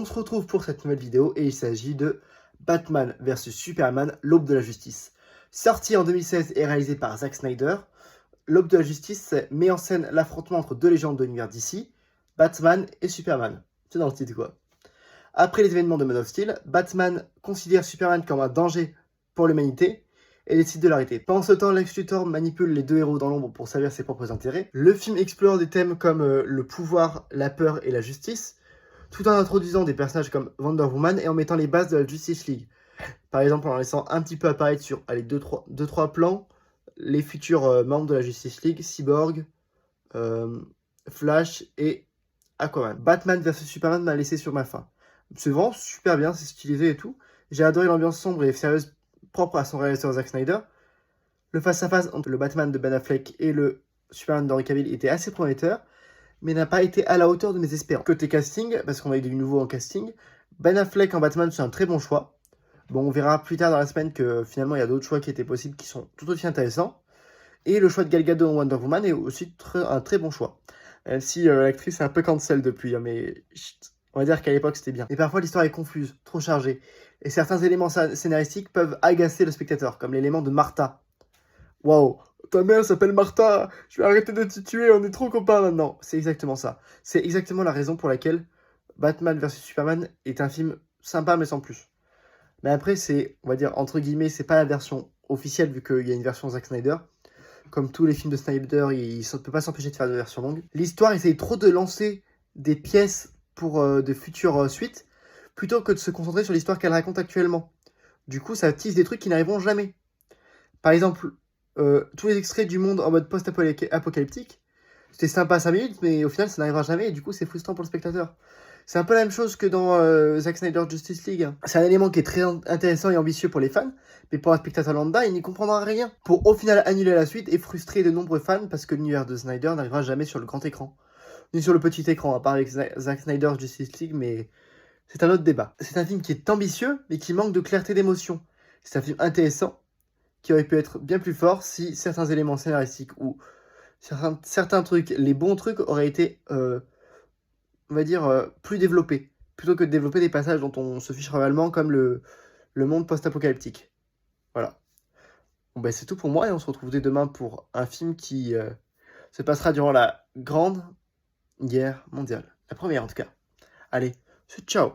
se retrouve pour cette nouvelle vidéo et il s'agit de Batman vs Superman, l'Aube de la Justice. Sorti en 2016 et réalisé par Zack Snyder, l'Aube de la Justice met en scène l'affrontement entre deux légendes de l'univers DC, Batman et Superman. C'est dans le titre quoi. Après les événements de Man of Steel, Batman considère Superman comme un danger pour l'humanité et décide de l'arrêter. Pendant ce temps, Lex Luthor manipule les deux héros dans l'ombre pour servir ses propres intérêts. Le film explore des thèmes comme le pouvoir, la peur et la justice, tout en introduisant des personnages comme Wonder Woman et en mettant les bases de la Justice League. Par exemple, en laissant un petit peu apparaître sur 2-3 plans les futurs membres de la Justice League, Cyborg, Flash et Aquaman. Batman vs Superman m'a laissé sur ma faim. C'est vraiment super bien, c'est stylisé et tout. J'ai adoré l'ambiance sombre et sérieuse propre à son réalisateur Zack Snyder. Le face-à-face entre le Batman de Ben Affleck et le Superman d'Henry Cavill était assez prometteur, mais n'a pas été à la hauteur de mes espérances. Côté casting, parce qu'on a eu du nouveau en casting, Ben Affleck en Batman c'est un très bon choix. Bon, on verra plus tard dans la semaine que finalement il y a d'autres choix qui étaient possibles qui sont tout aussi intéressants. Et le choix de Gal Gadot en Wonder Woman est aussi un très bon choix. Même si l'actrice est un peu cancel depuis, hein, mais on va dire qu'à l'époque c'était bien. Et parfois l'histoire est confuse, trop chargée, et certains éléments scénaristiques peuvent agacer le spectateur, comme l'élément de Martha. Waouh, ta mère s'appelle Martha, je vais arrêter de te tuer, on est trop copains maintenant. C'est exactement ça. C'est exactement la raison pour laquelle Batman vs Superman est un film sympa mais sans plus. Mais après c'est, on va dire entre guillemets, c'est pas la version officielle vu qu'il y a une version Zack Snyder. Comme tous les films de Snyder, il ne peut pas s'empêcher de faire des versions longues. L'histoire essaye trop de lancer des pièces pour de futures suites, plutôt que de se concentrer sur l'histoire qu'elle raconte actuellement. Du coup, ça tease des trucs qui n'arriveront jamais. Par exemple, tous les extraits du monde en mode post-apocalyptique, c'était sympa 5 minutes, mais au final, ça n'arrivera jamais, et du coup, c'est frustrant pour le spectateur. C'est un peu la même chose que dans Zack Snyder Justice League. C'est un élément qui est très intéressant et ambitieux pour les fans, mais pour un spectateur lambda, il n'y comprendra rien. Pour au final annuler la suite et frustrer de nombreux fans parce que l'univers de Snyder n'arrivera jamais sur le grand écran. Ni sur le petit écran, à part avec Zack Snyder Justice League, mais c'est un autre débat. C'est un film qui est ambitieux, mais qui manque de clarté d'émotion. C'est un film intéressant, qui aurait pu être bien plus fort si certains éléments scénaristiques ou certains trucs, les bons trucs, auraient été... on va dire, plus développé, plutôt que de développer des passages dont on se fiche réellement, comme le monde post-apocalyptique. Voilà. Bon, ben, c'est tout pour moi, et on se retrouve dès demain pour un film qui se passera durant la Grande Guerre mondiale. La première, en tout cas. Allez, ciao.